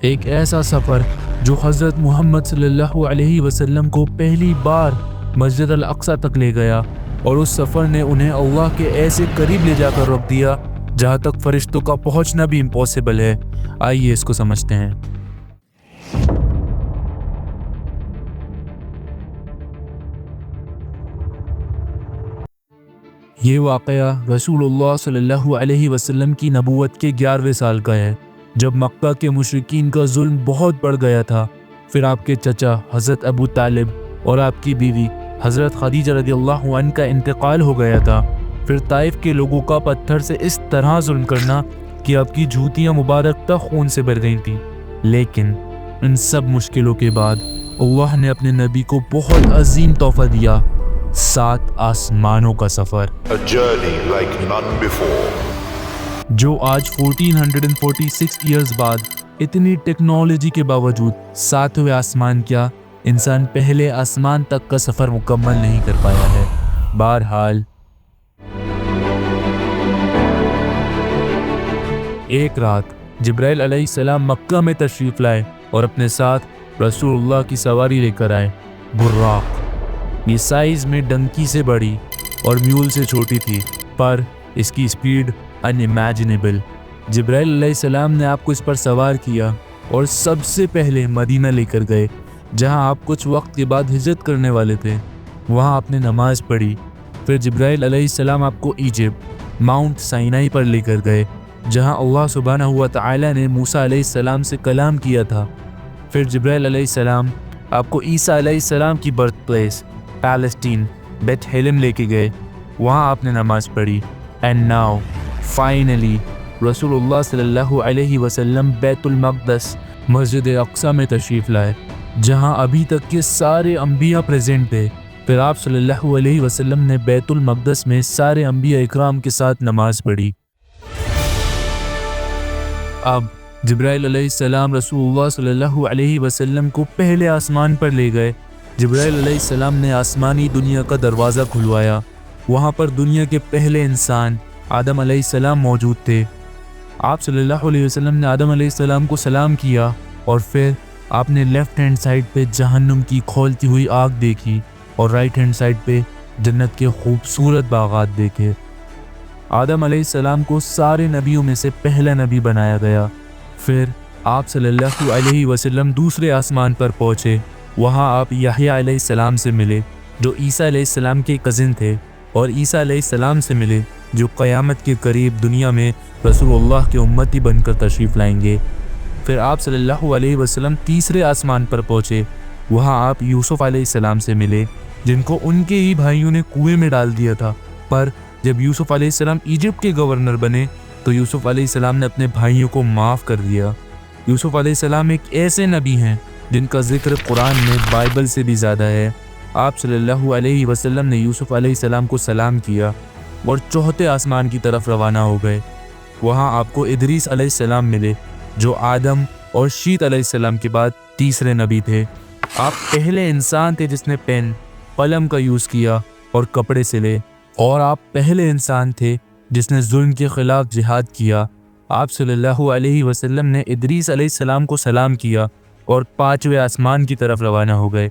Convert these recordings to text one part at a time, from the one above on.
ایک ایسا سفر جو حضرت محمد صلی اللہ علیہ وسلم کو پہلی بار مسجد الاقصی تک لے گیا، اور اس سفر نے انہیں اللہ کے ایسے قریب لے جا کر رکھ دیا جہاں تک فرشتوں کا پہنچنا بھی امپاسبل ہے۔ آئیے اس کو سمجھتے ہیں۔ یہ واقعہ رسول اللہ صلی اللہ علیہ وسلم کی نبوت کے 11ویں سال کا ہے، جب مکہ کے مشرکین کا ظلم بہت بڑھ گیا تھا۔ پھر آپ کے چچا حضرت ابو طالب اور آپ کی بیوی حضرت خدیجہ رضی اللہ عنہ کا انتقال ہو گیا تھا۔ پھر طائف کے لوگوں کا پتھر سے اس طرح ظلم کرنا کہ آپ کی جوتیاں مبارک تک خون سے بھر گئی تھیں۔ لیکن ان سب مشکلوں کے بعد اللہ نے اپنے نبی کو بہت عظیم تحفہ دیا، 7 آسمانوں کا سفر، A journey like none before. جو آج 1446 ایئرز بعد اتنی ٹیکنالوجی کے باوجود 7ویں آسمان کیا، انسان پہلے آسمان تک کا سفر مکمل نہیں کر پایا ہے۔ بہرحال ایک رات جبرائیل علیہ السلام مکہ میں تشریف لائے اور اپنے ساتھ رسول اللہ کی سواری لے کر آئے، براق۔ یہ سائز میں ڈنکی سے بڑی اور میول سے چھوٹی تھی، پر اس کی سپیڈ unimaginable۔ جبرائیل علیہ السلام نے آپ کو اس پر سوار کیا اور سب سے پہلے مدینہ لے کر گئے، جہاں آپ کچھ وقت کے بعد ہجرت کرنے والے تھے۔ وہاں آپ نے نماز پڑھی۔ پھر جبرائیل علیہ السلام آپ کو ایجپٹ ماؤنٹ سینائی پر لے کر گئے، جہاں اللہ سبحانہ و تعالی نے موسیٰ علیہ السلام سے کلام کیا تھا۔ پھر جبرائیل علیہ السلام آپ کو عیسیٰ علیہ السلام کی برتھ پلیس پیلسٹین بیت ہیلم لے کے گئے، وہاں آپ نے نماز پڑھی۔ اینڈ ناؤ فائنلی رسول اللہ صلی اللہ علیہ وسلم بیت المقدس مسجد اقصی میں تشریف لائے، جہاں ابھی تک کے سارے انبیاء پریزنٹ تھے۔ پھر آپ صلی اللہ علیہ وسلم نے بیت المقدس میں سارے انبیاء اکرام کے ساتھ نماز پڑھی۔ اب جبرائیل علیہ السلام رسول اللہ صلی اللہ علیہ وسلم کو پہلے آسمان پر لے گئے۔ جبرائیل علیہ السلام نے آسمانی دنیا کا دروازہ کھلوایا۔ وہاں پر دنیا کے پہلے انسان آدم علیہ السلام موجود تھے۔ آپ صلی اللہ علیہ وسلم نے آدم علیہ السلام کو سلام کیا، اور پھر آپ نے لیفٹ ہینڈ سائڈ پہ جہنم کی کھولتی ہوئی آگ دیکھی اور رائٹ ہینڈ سائڈ پہ جنت کے خوبصورت باغات دیکھے۔ آدم علیہ السلام کو سارے نبیوں میں سے پہلا نبی بنایا گیا۔ پھر آپ صلی اللہ علیہ وسلم دوسرے آسمان پر پہنچے، وہاں آپ یحییٰ علیہ السلام سے ملے جو عیسیٰ علیہ السلام کے کزن تھے، اور عیسیٰ علیہ السلام سے ملے جو قیامت کے قریب دنیا میں رسول اللہ کے امتی بن کر تشریف لائیں گے۔ پھر آپ صلی اللہ علیہ وسلم تیسرے آسمان پر پہنچے، وہاں آپ یوسف علیہ السلام سے ملے جن کو ان کے ہی بھائیوں نے کنویں میں ڈال دیا تھا، پر جب یوسف علیہ السلام ایجپٹ کے گورنر بنے تو یوسف علیہ السلام نے اپنے بھائیوں کو معاف کر دیا۔ یوسف علیہ السلام ایک ایسے نبی ہیں جن کا ذکر قرآن میں بائبل سے بھی زیادہ ہے۔ آپ صلی اللہ علیہ وسلم نے یوسف علیہ السلام کو سلام کیا اور چوتھے آسمان کی طرف روانہ ہو گئے۔ وہاں آپ کو ادریس علیہ السلام ملے جو آدم اور شیت علیہ السلام کے بعد تیسرے نبی تھے۔ آپ پہلے انسان تھے جس نے پین قلم کا یوز کیا اور کپڑے سلے، اور آپ پہلے انسان تھے جس نے ظلم کے خلاف جہاد کیا۔ آپ صلی اللہ علیہ وسلم نے ادریس علیہ السلام کو سلام کیا اور 5ویں آسمان کی طرف روانہ ہو گئے۔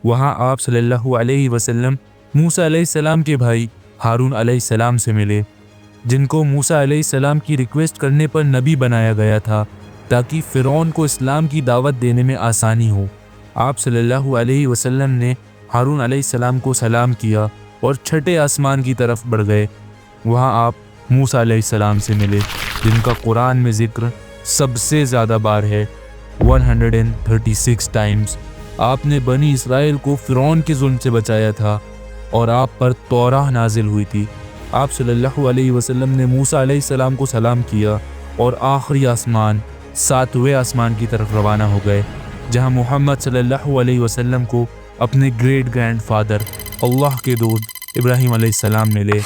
وہاں آپ صلی اللہ علیہ وسلم موسیٰ علیہ السلام کے بھائی ہارون علیہ السلام سے ملے، جن کو موسیٰ علیہ السلام کی ریکویسٹ کرنے پر نبی بنایا گیا تھا تاکہ فرعون کو اسلام کی دعوت دینے میں آسانی ہو۔ آپ صلی اللہ علیہ وسلم نے ہارون علیہ السلام کو سلام کیا اور 6 آسمان کی طرف بڑھ گئے۔ وہاں آپ موسیٰ علیہ السلام سے ملے جن کا قرآن میں ذکر سب سے زیادہ بار ہے، 136 ٹائمز۔ آپ نے بنی اسرائیل کو فرعون کے ظلم سے بچایا تھا، اور آپ پر توراہ نازل ہوئی تھی۔ آپ صلی اللہ علیہ وسلم نے موسیٰ علیہ السلام کو سلام کیا اور آخری آسمان 7ویں آسمان کی طرف روانہ ہو گئے، جہاں محمد صلی اللہ علیہ وسلم کو اپنے گریٹ گرینڈ فادر اللہ کے دود ابراہیم علیہ السلام ملے،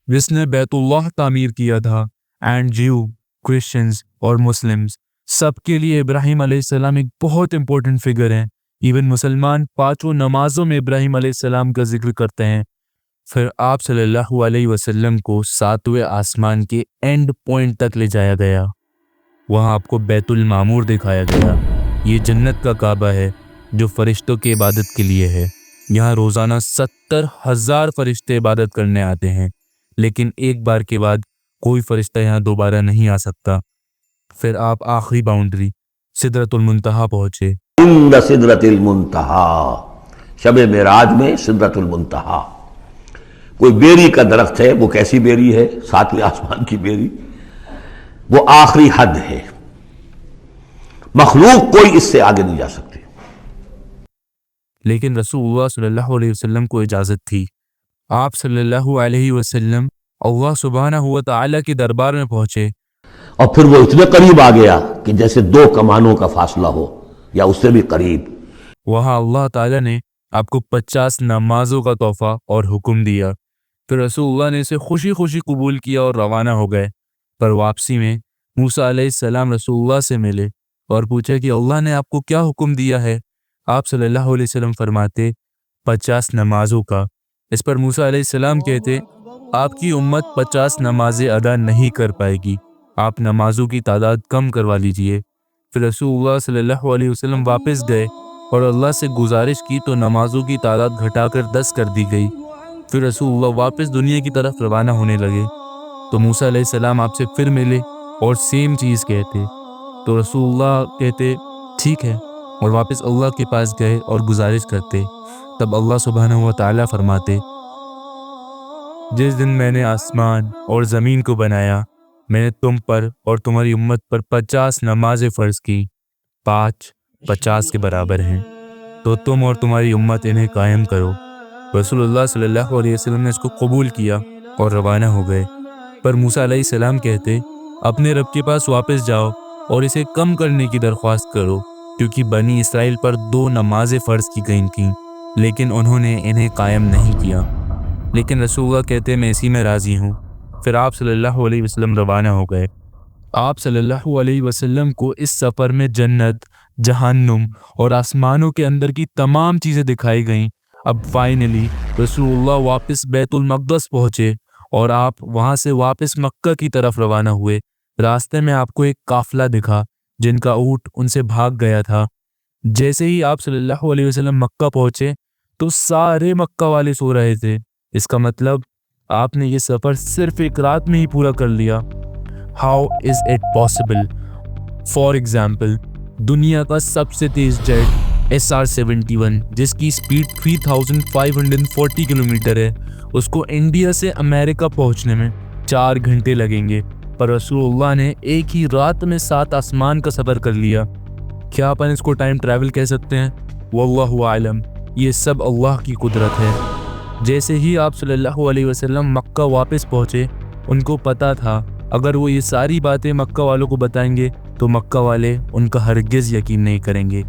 جس نے بیت اللہ تعمیر کیا تھا۔ اینڈ جیو، کرسچنز اور مسلمز سب کے لیے ابراہیم علیہ السلام ایک بہت امپورٹنٹ فگر ہیں۔ ایون مسلمان 5 نمازوں میں ابراہیم علیہ السلام کا ذکر کرتے ہیں۔ پھر آپ صلی اللہ علیہ وسلم کو 7ویں آسمان کے اینڈ پوائنٹ تک لے جایا گیا۔ وہاں آپ کو بیت المعمور دکھایا گیا۔ یہ جنت کا کعبہ ہے جو فرشتوں کی عبادت کے لیے ہے۔ یہاں روزانہ 70,000 فرشتے عبادت کرنے آتے ہیں، لیکن ایک بار کے بعد کوئی فرشتہ یہاں دوبارہ نہیں آ سکتا۔ پھر آپ آخری باؤنڈری سدرۃ المنتہا پہنچے۔ عند سدرۃ المنتہا، شب معراج میں سدرۃ المنتہا کوئی بیری کا درخت ہے۔ وہ کیسی بیری ہے؟ 7ویں آسمان کی بیری، وہ آخری حد ہے، مخلوق کوئی اس سے آگے نہیں جا سکتی۔ لیکن رسول اللہ صلی اللہ علیہ وسلم کو اجازت تھی۔ آپ صلی اللہ علیہ وسلم اللہ سبحانہ و تعالیٰ کے دربار میں پہنچے، اور پھر وہ اتنے قریب آ گیا کہ جیسے 2 کمانوں کا فاصلہ ہو یا اس سے بھی قریب۔ وہاں اللہ تعالیٰ نے آپ کو 50 نمازوں کا تحفہ اور حکم دیا۔ پھر رسول اللہ نے اسے خوشی خوشی قبول کیا اور روانہ ہو گئے۔ پر واپسی میں موسیٰ علیہ السلام رسول اللہ سے ملے اور پوچھا کہ اللہ نے آپ کو کیا حکم دیا ہے؟ آپ صلی اللہ علیہ وسلم فرماتے 50 نمازوں کا۔ اس پر موسیٰ علیہ السلام کہتے آپ کی امت 50 نمازیں ادا نہیں کر پائے گی، آپ نمازوں کی تعداد کم کروا لیجئے۔ پھر رسول اللہ صلی اللہ علیہ وسلم واپس گئے اور اللہ سے گزارش کی تو نمازوں کی تعداد گھٹا کر 10 کر دی گئی۔ پھر رسول اللہ واپس دنیا کی طرف روانہ ہونے لگے تو موسیٰ علیہ السلام آپ سے پھر ملے اور سیم چیز کہتے تو رسول اللہ کہتے ٹھیک ہے، اور واپس اللہ کے پاس گئے اور گزارش کرتے۔ تب اللہ سبحانہ و تعالیٰ فرماتے جس دن میں نے آسمان اور زمین کو بنایا، میں نے تم پر اور تمہاری امت پر 50 نمازیں فرض کی، 5 50 کے برابر ہیں، تو تم اور تمہاری امت انہیں قائم کرو۔ رسول اللہ صلی اللہ علیہ وسلم نے اس کو قبول کیا اور روانہ ہو گئے۔ پر موسیٰ علیہ السلام کہتے اپنے رب کے پاس واپس جاؤ اور اسے کم کرنے کی درخواست کرو، کیونکہ بنی اسرائیل پر 2 نمازیں فرض کی گئی تھیں، لیکن انہوں نے انہیں قائم نہیں کیا۔ لیکن رسول اللہ کہتے میں اسی میں راضی ہوں۔ پھر آپ صلی اللہ علیہ وسلم روانہ ہو گئے۔ آپ صلی اللہ علیہ وسلم کو اس سفر میں جنت، جہنم اور آسمانوں کے اندر کی تمام چیزیں دکھائی گئیں۔ اب فائنلی رسول اللہ واپس بیت المقدس پہنچے اور آپ وہاں سے واپس مکہ کی طرف روانہ ہوئے۔ راستے میں آپ کو ایک قافلہ دکھا جن کا اونٹ ان سے بھاگ گیا تھا۔ جیسے ہی آپ صلی اللہ علیہ وسلم مکہ پہنچے تو سارے مکہ والے سو رہے تھے۔ اس کا مطلب آپ نے یہ سفر صرف ایک رات میں ہی پورا کر لیا۔ How is it possible? For example, دنیا کا سب سے تیز جیٹ SR-71 جس کی سپیڈ 3540 کلومیٹر ہے، اس کو انڈیا سے امریکہ پہنچنے میں 4 گھنٹے لگیں گے، پر رسول اللہ نے ایک ہی رات میں 7 آسمان کا سفر کر لیا۔ کیا اپن اس کو ٹائم ٹریول کہہ سکتے ہیں؟ واللہ اعلم، یہ سب اللہ کی قدرت ہے۔ جیسے ہی آپ صلی اللہ علیہ وسلم مکہ واپس پہنچے، ان کو پتا تھا اگر وہ یہ ساری باتیں مکہ والوں کو بتائیں گے تو مکہ والے ان کا ہرگز یقین نہیں کریں گے،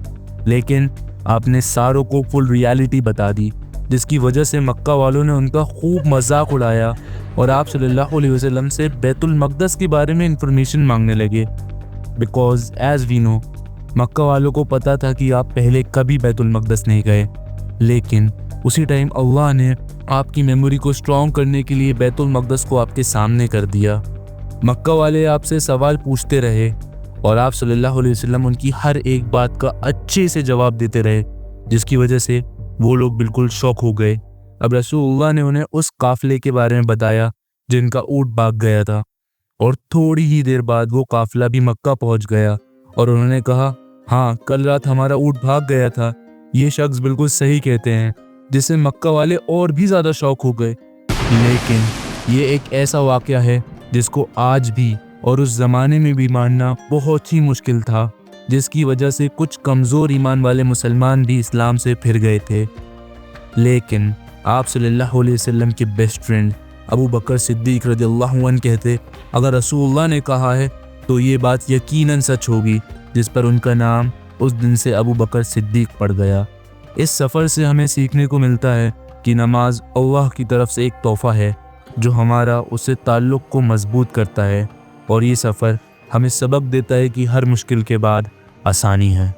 لیکن آپ نے ساروں کو فل ریالٹی بتا دی، جس کی وجہ سے مکہ والوں نے ان کا خوب مذاق اڑایا اور آپ صلی اللہ علیہ وسلم سے بیت المقدس کے بارے میں انفارمیشن مانگنے لگے۔ بیکاز ایز وی نو، مکہ والوں کو پتا تھا کہ آپ پہلے کبھی بیت المقدس نہیں گئے، لیکن اسی ٹائم اللہ نے آپ کی میموری کو سٹرونگ کرنے کے لیے بیت المقدس کو آپ کے سامنے کر دیا۔ مکہ والے آپ سے سوال پوچھتے رہے اور آپ صلی اللہ علیہ وسلم ان کی ہر ایک بات کا اچھے سے جواب دیتے رہے، جس کی وجہ سے وہ لوگ بالکل شوق ہو گئے۔ اب رسول اللہ نے انہیں اس قافلے کے بارے میں بتایا جن کا اونٹ بھاگ گیا تھا، اور تھوڑی ہی دیر بعد وہ قافلہ بھی مکہ پہنچ گیا اور انہوں نے کہا ہاں کل رات ہمارا اونٹ بھاگ گیا تھا، یہ شخص بالکل صحیح کہتے ہیں، جس سے مکہ والے اور بھی زیادہ شوق ہو گئے۔ لیکن یہ ایک ایسا واقعہ ہے جس کو آج بھی اور اس زمانے میں بھی ماننا بہت ہی مشکل تھا، جس کی وجہ سے کچھ کمزور ایمان والے مسلمان بھی اسلام سے پھر گئے تھے۔ لیکن آپ صلی اللہ علیہ وسلم کے بیسٹ فرینڈ ابو بکر صدیق رضی اللہ عنہ کہتے اگر رسول اللہ نے کہا ہے تو یہ بات یقیناً سچ ہوگی، جس پر ان کا نام اس دن سے ابو بکر صدیق پڑ گیا۔ اس سفر سے ہمیں سیکھنے کو ملتا ہے کہ نماز اللہ کی طرف سے ایک تحفہ ہے جو ہمارا اس سے تعلق کو مضبوط کرتا ہے، اور یہ سفر ہمیں سبق دیتا ہے کہ ہر مشکل کے بعد آسانی ہے۔